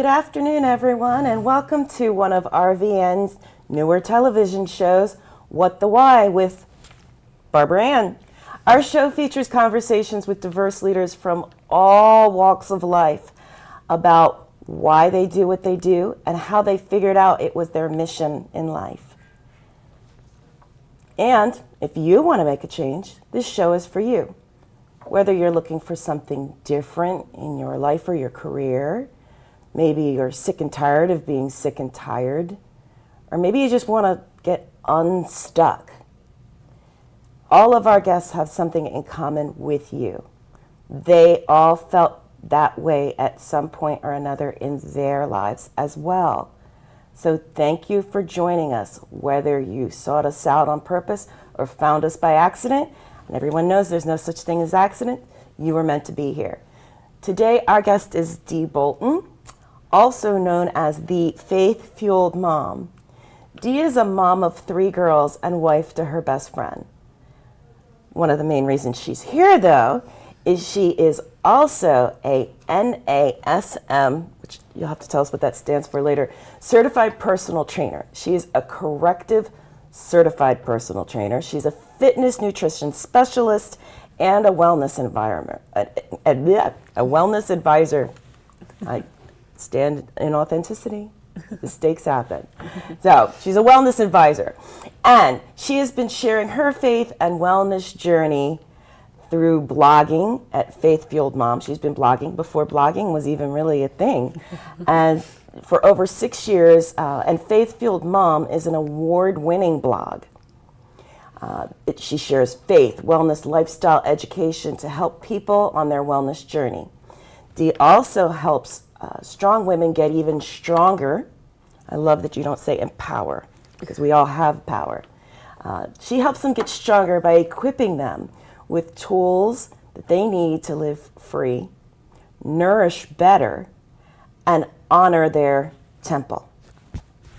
afternoon, everyone, and welcome to one of RVN's newer television shows, What the Why, with Barbara Ann. Our show features conversations with diverse leaders from all walks of life about why they do what they do and how they figured out it was their mission in life. And if you want to make a change, this show is for you. Whether you're looking for something different in your life or your career, maybe you're sick and tired of being sick and tired, or maybe you just want to get unstuck. All of our guests have something in common with you. They all felt that way at some point or another in their lives as well. So thank you for joining us, whether you sought us out on purpose or found us by accident. And everyone knows there's no such thing as accident. You were meant to be here. Today, our guest is Dee Bolton, also known as the Faith-Fueled Mom. Dee is a mom of 3 girls and wife to her best friend. One of the main reasons she's here, though, is she is also a NASM, which you'll have to tell us what that stands for later, certified personal trainer. She is a corrective certified personal trainer. She's a fitness nutrition specialist and a wellness environment, a wellness advisor. I stand in authenticity. Mistakes happen. So she's a wellness advisor, and she has been sharing her faith and wellness journey through blogging at Faith Fueled Mom. She's been blogging before blogging was even really a thing, and for over 6 years. And Faith Fueled Mom is an award-winning blog. She shares faith, wellness, lifestyle education to help people on their wellness journey. Dee also helps strong women get even stronger. I love that you don't say empower, because we all have power. She helps them get stronger by equipping them with tools that they need to live free, nourish better, and honor their temple,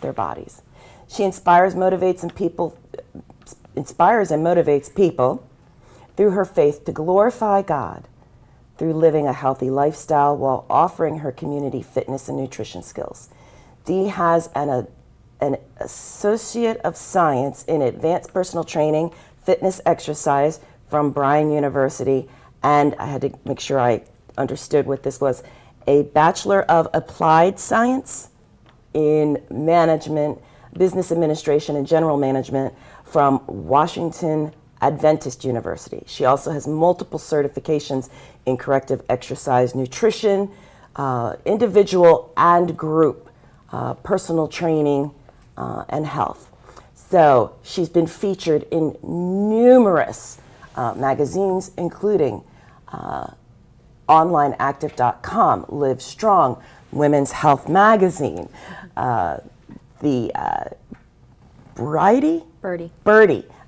their bodies. She inspires and motivates people through her faith to glorify God through living a healthy lifestyle while offering her community fitness and nutrition skills. Dee has an Associate of Science in Advanced Personal Training, Fitness Exercise from Bryan University, and I had to make sure I understood what this was, a Bachelor of Applied Science in Management, Business Administration, and General Management from Washington Adventist University. She also has multiple certifications in corrective exercise nutrition, individual and group, personal training, and health. So she's been featured in numerous magazines, including OnlineActive.com, Live Strong, Women's Health Magazine, the Birdie,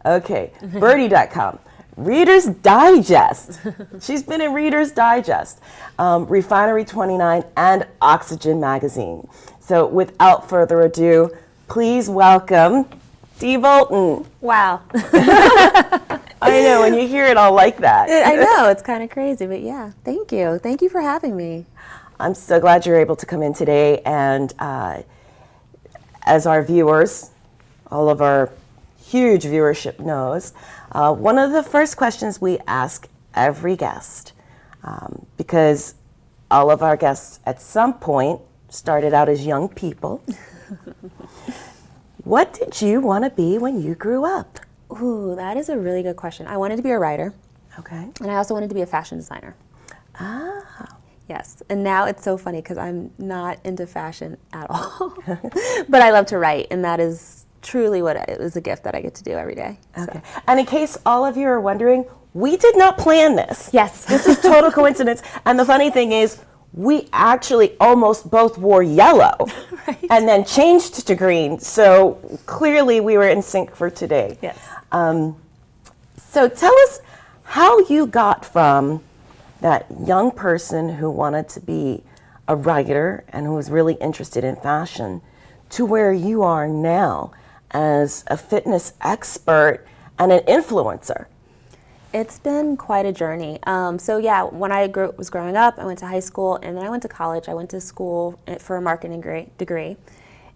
okay, Birdie.com, Reader's Digest. She's been in Reader's Digest, Refinery 29, and Oxygen Magazine. So without further ado, please welcome Dee Bolton. Wow. I know, when you hear it all like that. I know, it's kind of crazy, but yeah, thank you. Thank you for having me. I'm so glad you're able to come in today, and as our viewers, all of our huge viewership knows, one of the first questions we ask every guest, because all of our guests at some point started out as young people, what did you want to be when you grew up? Ooh, that is a really good question. I wanted to be a writer. Okay. And I also wanted to be a fashion designer. Ah. Yes, and now it's so funny because I'm not into fashion at all, but I love to write, and that is truly what it is, a gift that I get to do every day. Okay. So. And in case all of you are wondering, we did not plan this. Yes. This is total coincidence. And the funny thing is, we actually almost both wore yellow right. and then changed to green. So clearly we were in sync for today. Yes. So tell us how you got from that young person who wanted to be a writer and who was really interested in fashion to where you are now as a fitness expert and an influencer. It's been quite a journey. So yeah, when I was growing up, I went to high school, and then I went to college. I went to school for a marketing degree,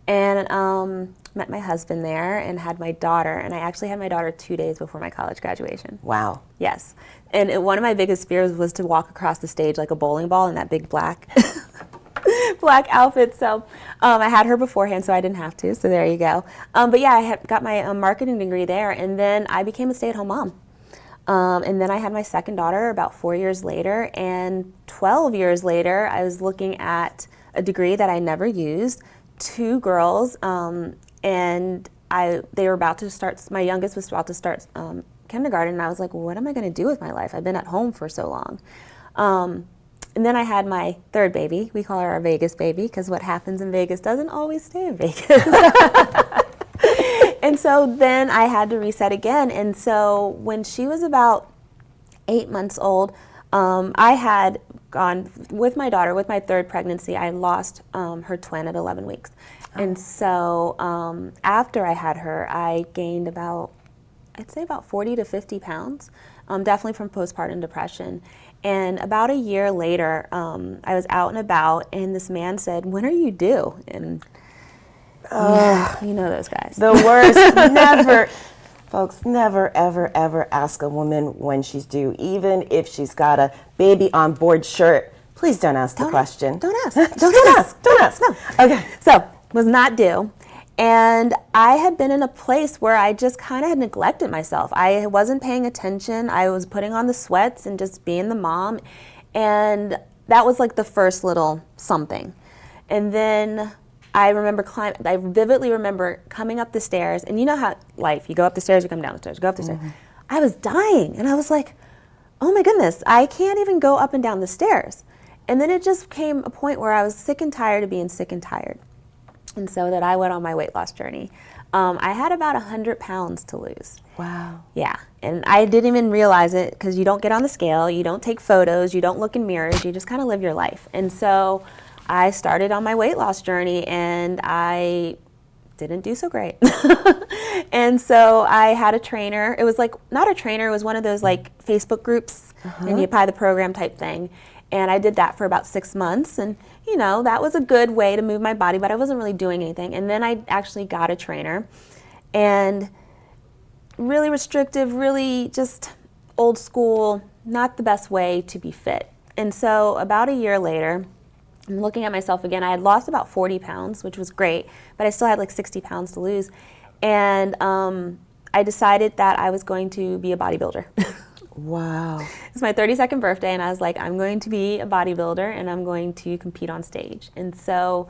and met my husband there and had my daughter. And I actually had my daughter 2 days before my college graduation. Wow. Yes. And one of my biggest fears was to walk across the stage like a bowling ball in that big black black outfit. So I had her beforehand, so I didn't have to. So there you go. But yeah, I got my marketing degree there, and then I became a stay-at-home mom. And then I had my second daughter about 4 years later, and 12 years later, I was looking at a degree that I never used, 2 girls, and they were about to start, my youngest was about to start kindergarten, and I was like, well, what am I going to do with my life? I've been at home for so long. And then I had my third baby. We call her our Vegas baby, because what happens in Vegas doesn't always stay in Vegas. And so then I had to reset again. And so when she was about 8 months old, I had gone with my daughter, with my third pregnancy, I lost her twin at 11 weeks. Oh. And so after I had her, I gained I'd say about 40 to 50 pounds, definitely from postpartum depression. And about a year later, I was out and about, and this man said, "When are you due?" And yeah, you know those guys. The worst. Never, folks, never, ever, ever ask a woman when she's due, even if she's got a baby on board shirt. Please don't ask the question. Don't ask. Don't ask. No. Okay. So, was not due. And I had been in a place where I just kind of had neglected myself. I wasn't paying attention. I was putting on the sweats and just being the mom. And that was like the first little something. And then I vividly remember coming up the stairs. And you know how life, you go up the stairs, you come down the stairs, you go up the stairs. I was dying. And I was like, oh my goodness, I can't even go up and down the stairs. And then it just came a point where I was sick and tired of being sick and tired. And so that I went on my weight loss journey. I had about 100 pounds to lose. Wow. Yeah, and I didn't even realize it, because you don't get on the scale, you don't take photos, you don't look in mirrors, you just kind of live your life. And so I started on my weight loss journey, and I didn't do so great. And so I had a trainer. It was like, not a trainer, it was one of those like Facebook groups, and you apply the program type thing. And I did that for about 6 months, and you know, that was a good way to move my body, but I wasn't really doing anything. And then I actually got a trainer, and really restrictive, really just old school, not the best way to be fit. And so about a year later, I'm looking at myself again. I had lost about 40 pounds, which was great, but I still had like 60 pounds to lose. And I decided that I was going to be a bodybuilder. Wow. It's my 32nd birthday, and I was like, I'm going to be a bodybuilder, and I'm going to compete on stage. And so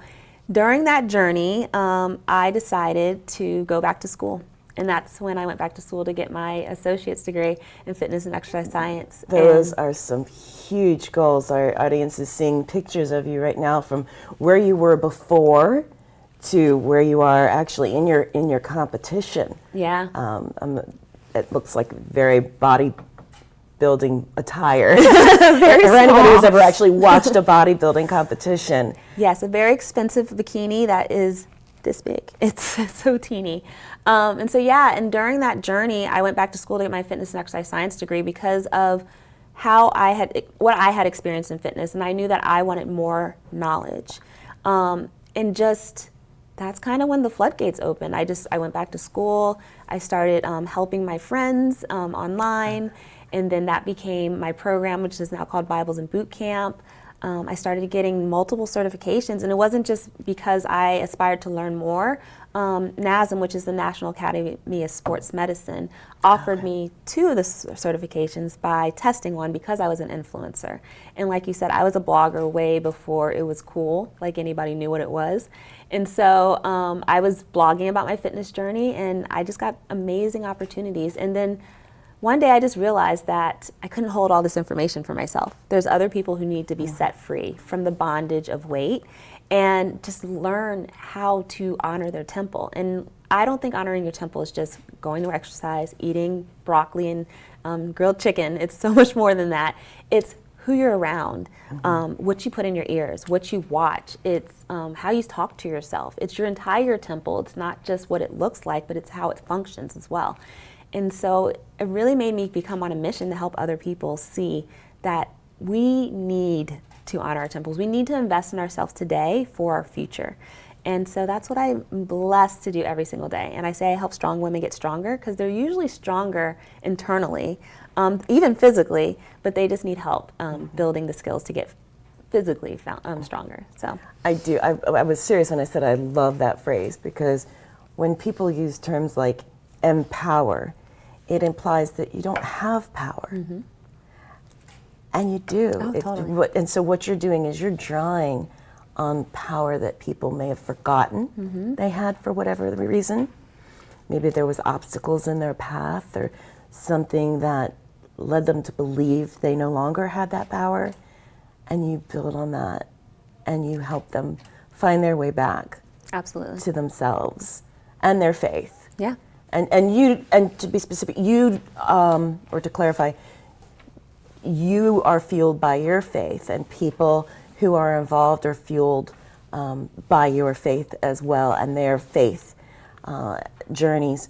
during that journey, I decided to go back to school. And that's when I went back to school to get my associate's degree in fitness and exercise science. Those are some huge goals. Our audience is seeing pictures of you right now, from where you were before to where you are actually in your competition. Yeah. It looks like very bodybuilding attire. Very For anybody small. who's ever actually watched a bodybuilding competition. Yes, a very expensive bikini that is this big. It's so teeny. And so yeah, and during that journey, I went back to school to get my fitness and exercise science degree because of what I had experienced in fitness, and I knew that I wanted more knowledge. And just that's kind of when the floodgates opened. I went back to school. I started helping my friends online, and then that became my program, which is now called Bibles and Boot Camp. I started getting multiple certifications, and it wasn't just because I aspired to learn more. NASM, which is the National Academy of Sports Medicine, offered me 2 of the certifications by testing one because I was an influencer. And like you said, I was a blogger way before it was cool, like anybody knew what it was. And so I was blogging about my fitness journey, and I just got amazing opportunities. And then one day I just realized that I couldn't hold all this information for myself. There's other people who need to be set free from the bondage of weight and just learn how to honor their temple. And I don't think honoring your temple is just going to exercise, eating broccoli and grilled chicken. It's so much more than that. It's who you're around, what you put in your ears, what you watch. It's how you talk to yourself. It's your entire temple. It's not just what it looks like, but it's how it functions as well. And so it really made me become on a mission to help other people see that we need to honor our temples. We need to invest in ourselves today for our future. And so that's what I'm blessed to do every single day. And I say I help strong women get stronger because they're usually stronger internally, even physically, but they just need help building the skills to get physically stronger. So I do. I was serious when I said I love that phrase, because when people use terms like empower, it implies that you don't have power. And you do. Oh, totally. And so what you're doing is you're drawing on power that people may have forgotten they had for whatever the reason. Maybe there was obstacles in their path or something that led them to believe they no longer had that power. And you build on that and you help them find their way back absolutely. to themselves and their faith. Yeah. And to be specific, or to clarify, you are fueled by your faith, and people who are involved are fueled by your faith as well, and their faith journeys.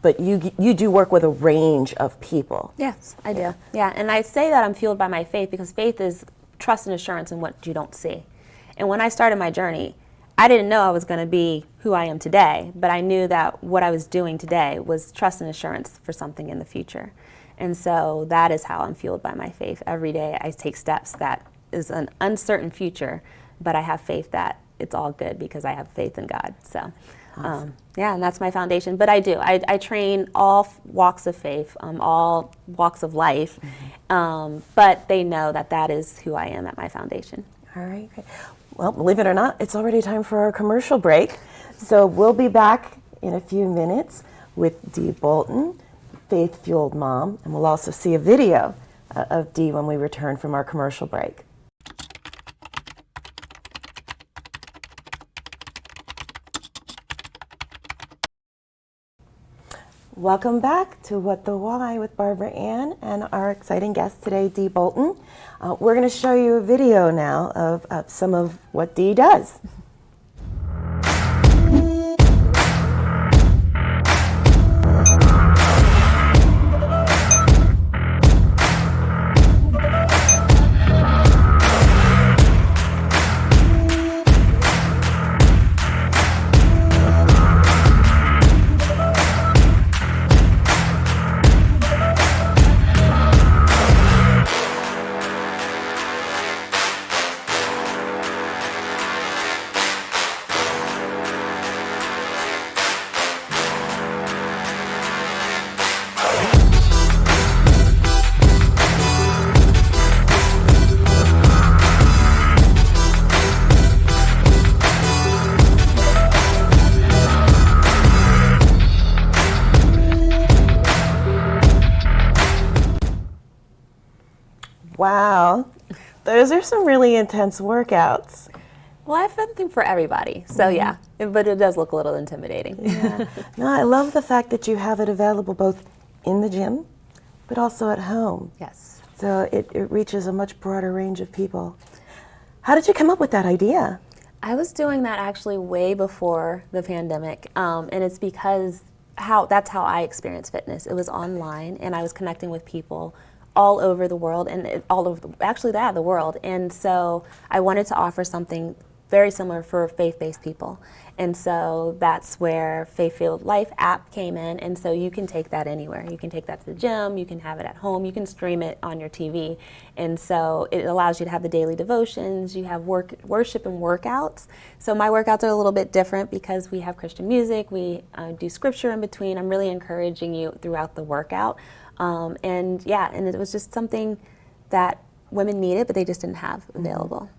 But you do work with a range of people. Yes, I do. Yeah, and I say that I'm fueled by my faith because faith is trust and assurance in what you don't see. And when I started my journey, I didn't know I was going to be who I am today, but I knew that what I was doing today was trust and assurance for something in the future. And so that is how I'm fueled by my faith. Every day I take steps that is an uncertain future, but I have faith that it's all good because I have faith in God. So, awesome. yeah, and that's my foundation. But I do. I train all walks of faith, all walks of life, but they know that that is who I am at my foundation. All right. Great. Well, believe it or not, it's already time for our commercial break. So we'll be back in a few minutes with Dee Bolton, faith-fueled mom, and we'll also see a video of Dee when we return from our commercial break. Welcome back to What the Why with Barbara Ann and our exciting guest today, Dee Bolton. We're going to show you a video now of some of what Dee does. Wow, those are some really intense workouts. Well, I have something for everybody, so yeah, but it does look a little intimidating. Yeah. No, I love the fact that you have it available both in the gym, but also at home. Yes. So it reaches a much broader range of people. How did you come up with that idea? I was doing that actually way before the pandemic, and it's because that's how I experienced fitness. It was online, and I was connecting with people all over the world, and all over the world. And so I wanted to offer something very similar for faith-based people. And so that's where Faith Fueled Life app came in, and so you can take that anywhere. You can take that to the gym, you can have it at home, you can stream it on your TV. And so it allows you to have the daily devotions, you have worship and workouts. So my workouts are a little bit different because we have Christian music, we do scripture in between. I'm really encouraging you throughout the workout. And it was just something that women needed, but they just didn't have available.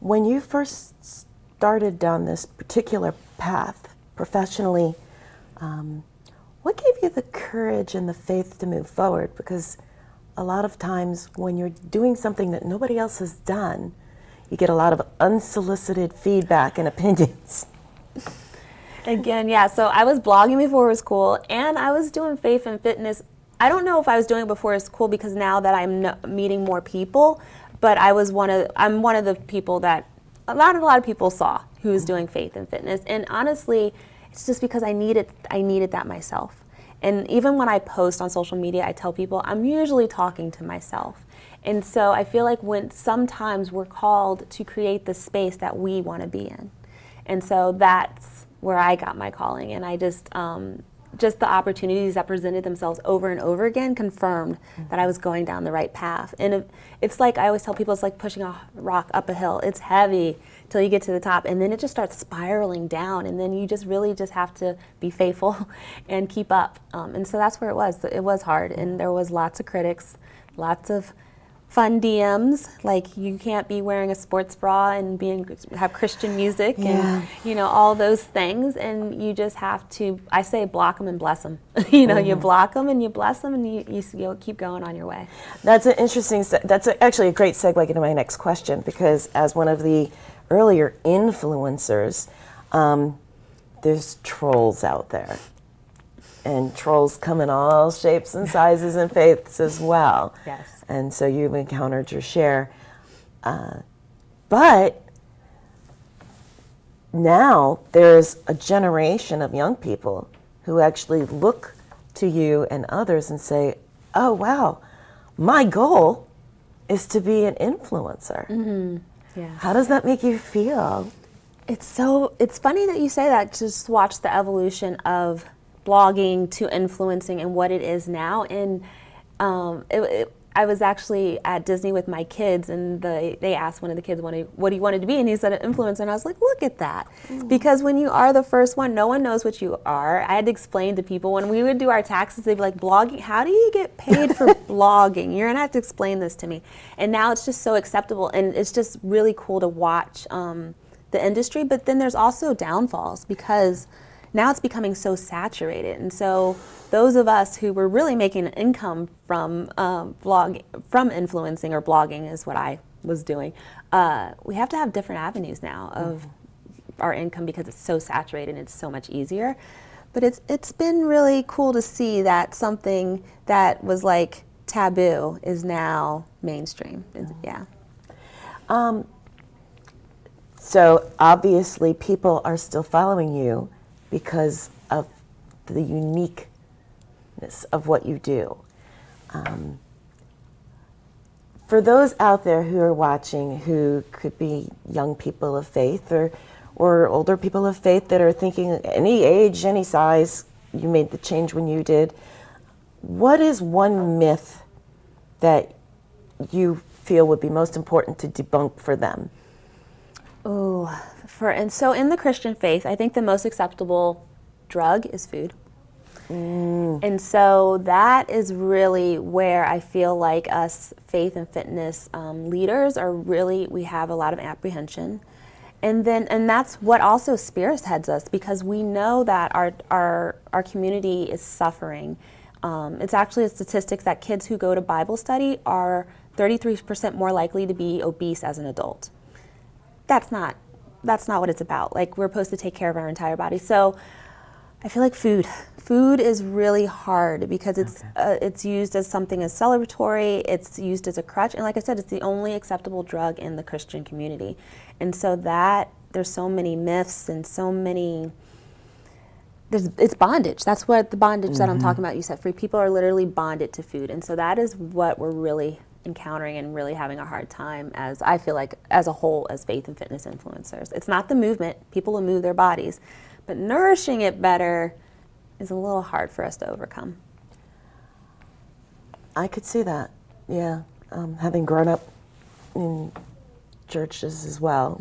When you first started down this particular path professionally, what gave you the courage and the faith to move forward? Because a lot of times when you're doing something that nobody else has done, you get a lot of unsolicited feedback and opinions. Again, yeah, so I was blogging before it was cool, and I was doing faith and fitness. I don't know if I was doing it before it's cool because now that I'm meeting more people, but I'm one of the people that a lot of people saw who was doing faith and fitness. And honestly, it's just because I needed that myself. And even when I post on social media, I tell people I'm usually talking to myself. And so I feel like when sometimes we're called to create the space that we want to be in. And so that's where I got my calling. And I just the opportunities that presented themselves over and over again confirmed that I was going down the right path. And it's like I always tell people, it's like pushing a rock up a hill. It's heavy till you get to the top, and then it just starts spiraling down, and then you just really just have to be faithful and keep up. And so that's where it was. It was hard, and there was lots of critics, lots of fun DMs, like you can't be wearing a sports bra and have Christian music and all those things, and you just have to, I say, block them and bless them. You block them and you bless them, and you keep going on your way. That's an interesting. That's actually a great segue into my next question, because as one of the earlier influencers, there's trolls out there, and trolls come in all shapes and sizes and faiths as well. Yes. And so you've encountered your share. But now there's a generation of young people who actually look to you and others and say, oh, wow, my goal is to be an influencer. Mm-hmm. Yeah. How does that make you feel? It's funny that you say that. Just watch the evolution of blogging to influencing and what it is now. And I was actually at Disney with my kids, and they asked one of the kids what he wanted to be, and he said an influencer, and I was like, look at that. Because when you are the first one, no one knows what you are. I had to explain to people, when we would do our taxes, they'd be like, blogging, how do you get paid for blogging? You're going to have to explain this to me. And now it's just so acceptable, and it's just really cool to watch the industry. But then there's also downfalls, because now it's becoming so saturated. And so those of us who were really making an income from from influencing, or blogging is what I was doing, we have to have different avenues now of our income, because it's so saturated and it's so much easier. But it's been really cool to see that something that was like taboo is now mainstream. Yeah. So obviously people are still following you because of the uniqueness of what you do. For those out there who are watching, who could be young people of faith or older people of faith that are thinking, any age, any size, you made the change when you did, what is one myth that you feel would be most important to debunk for them? So in the Christian faith, I think the most acceptable drug is food. And so that is really where I feel like us faith and fitness leaders are really, we have a lot of apprehension. And that's what also spearheads us, because we know that our community is suffering. It's actually a statistics that kids who go to Bible study are 33% more likely to be obese as an adult. That's not what it's about. Like, we're supposed to take care of our entire body. So I feel like food is really hard, because it's used as something as celebratory, it's used as a crutch, and like I said, it's the only acceptable drug in the Christian community. And so there's so many myths and so many, it's bondage. That's what the bondage that I'm talking about, you set free. People are literally bonded to food. And so that is what we're really encountering and really having a hard time, as I feel like, as a whole, as faith and fitness influencers. It's not the movement. People will move their bodies, but nourishing it better is a little hard for us to overcome. I could see that, yeah. Having grown up in churches as well.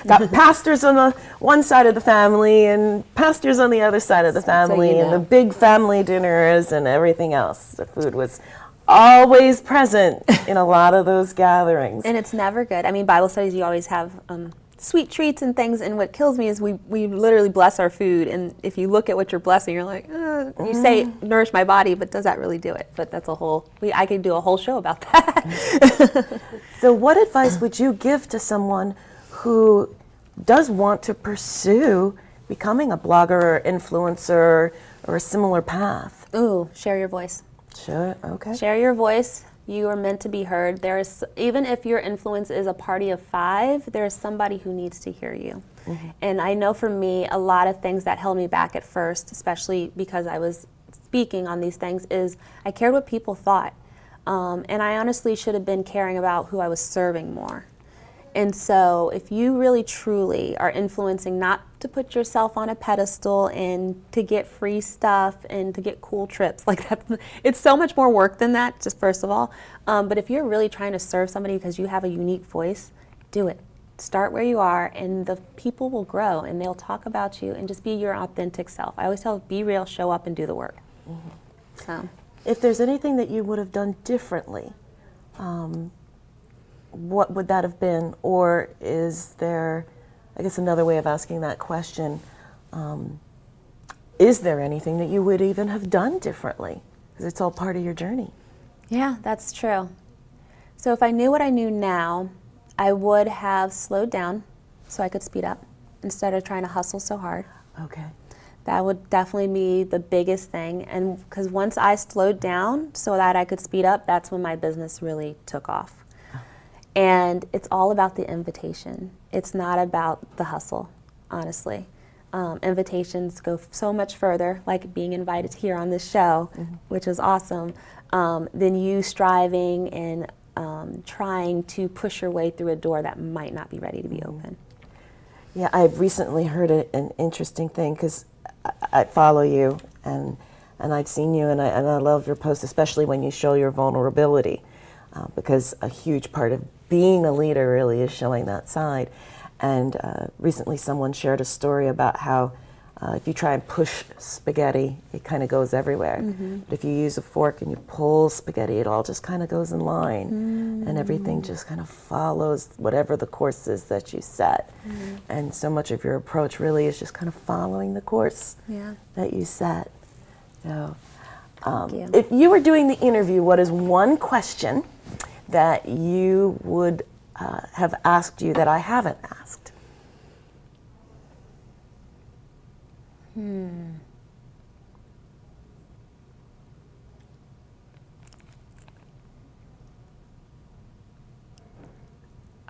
Got pastors on the one side of the family and pastors on the other side of the family, and the big family dinners and everything else. The food was always present in a lot of those gatherings. And it's never good. I mean, Bible studies, you always have sweet treats and things, and what kills me is we literally bless our food, and if you look at what you're blessing, you're like, you say nourish my body, but does that really do it? But that's I could do a whole show about that. So what advice would you give to someone who does want to pursue becoming a blogger or influencer or a similar path? Share your voice. Sure, okay. Share your voice. You are meant to be heard. Even if your influence is a party of 5, there is somebody who needs to hear you. And I know for me, a lot of things that held me back at first, especially because I was speaking on these things is I cared what people thought. And I honestly should have been caring about who I was serving more. And so if you really truly are influencing not to put yourself on a pedestal and to get free stuff and to get cool trips, like it's so much more work than that, just first of all. But if you're really trying to serve somebody because you have a unique voice, do it. Start where you are, and the people will grow and they'll talk about you, and just be your authentic self. I always tell, be real, show up, and do the work. So, if there's anything that you would have done differently, what would that have been? Or is there, I guess another way of asking that question, is there anything that you would even have done differently? Because it's all part of your journey. Yeah, that's true. So if I knew what I knew now, I would have slowed down so I could speed up instead of trying to hustle so hard. Okay. That would definitely be the biggest thing. And because once I slowed down so that I could speed up, that's when my business really took off. And it's all about the invitation. It's not about the hustle, honestly. Invitations go so much further, like being invited here on this show, which is awesome, than you striving and trying to push your way through a door that might not be ready to be open. Yeah, I've recently heard an interesting thing, because I follow you and I've seen you, and I love your posts, especially when you show your vulnerability, because a huge part of being a leader really is showing that side. And recently someone shared a story about how if you try and push spaghetti, it kind of goes everywhere. But if you use a fork and you pull spaghetti, it all just kind of goes in line, and everything just kind of follows whatever the course is that you set. And so much of your approach really is just kind of following the course that you set. So, if you were doing the interview, what is one question that you would have asked you that I haven't asked?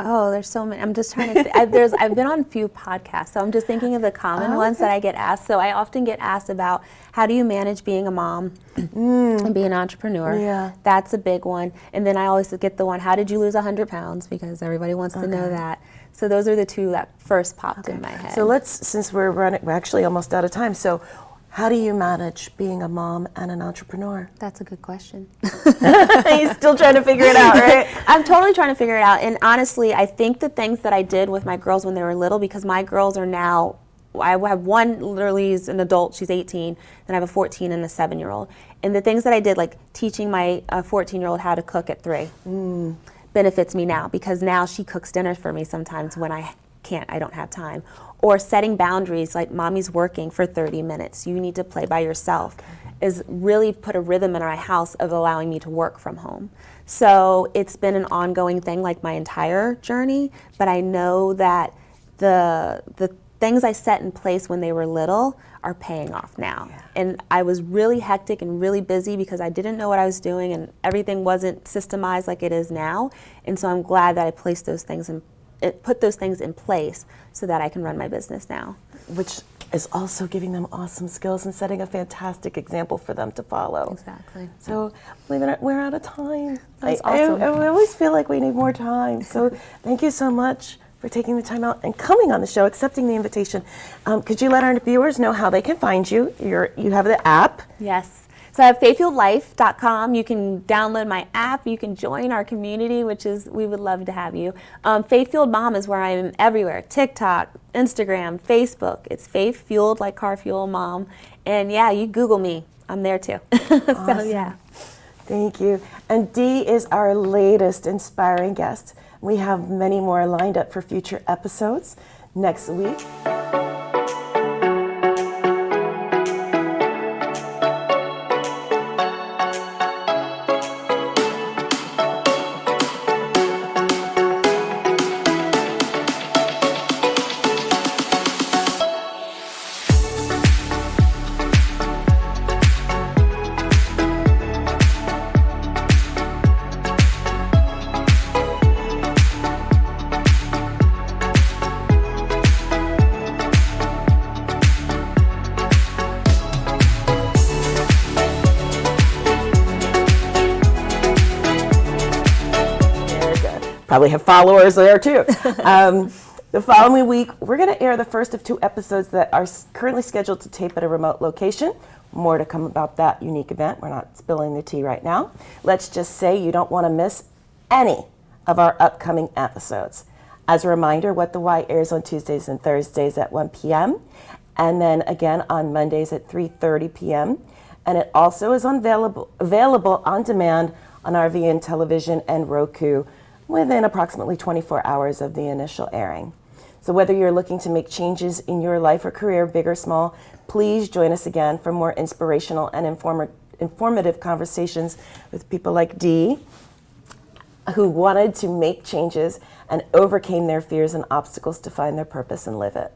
Oh, there's so many. I'm just trying to. I've been on a few podcasts, so I'm just thinking of the common ones that I get asked. So I often get asked about how do you manage being a mom and being an entrepreneur. Yeah. That's a big one. And then I always get the one, how did you lose 100 pounds? Because everybody wants to know that. So those are the two that first popped in my head. So since we're actually almost out of time. So how do you manage being a mom and an entrepreneur? That's a good question. He's still trying to figure it out, right? I'm totally trying to figure it out. And honestly, I think the things that I did with my girls when they were little, because my girls are now, I have one literally is an adult, she's 18, and I have a 14 and a 7-year-old. And the things that I did, like teaching my 14-year-old how to cook at 3, benefits me now, because now she cooks dinner for me sometimes when I don't have time. Or setting boundaries, like mommy's working for 30 minutes, you need to play by yourself, is really put a rhythm in our house of allowing me to work from home. So it's been an ongoing thing like my entire journey, but I know that the things I set in place when they were little are paying off now. And I was really hectic and really busy because I didn't know what I was doing and everything wasn't systemized like it is now. And so I'm glad that I placed those things in put those things in place so that I can run my business now. Which is also giving them awesome skills and setting a fantastic example for them to follow. Exactly. So, believe it or not, we're out of time. That's awesome. I always feel like we need more time. So thank you so much for taking the time out and coming on the show, accepting the invitation. Could you let our viewers know how they can find you? You have the app. Yes. So I have faithfieldlife.com. You can download my app. You can join our community, we would love to have you. Faith-Fueled Mom is where I am everywhere. TikTok, Instagram, Facebook. It's Faith Fueled, like car fuel, mom. And yeah, you Google me. I'm there too. Awesome. So yeah. Thank you. And Dee is our latest inspiring guest. We have many more lined up for future episodes next week. probably have followers there too. The following week, we're going to air the first of 2 episodes that are currently scheduled to tape at a remote location. More to come about that unique event. We're not spilling the tea right now. Let's just say you don't want to miss any of our upcoming episodes. As a reminder, What the Why airs on Tuesdays and Thursdays at 1 p.m. and then again on Mondays at 3:30 p.m. And it also is available on demand on RVN Television and Roku within approximately 24 hours of the initial airing. So whether you're looking to make changes in your life or career, big or small, please join us again for more inspirational and informative conversations with people like Dee, who wanted to make changes and overcame their fears and obstacles to find their purpose and live it.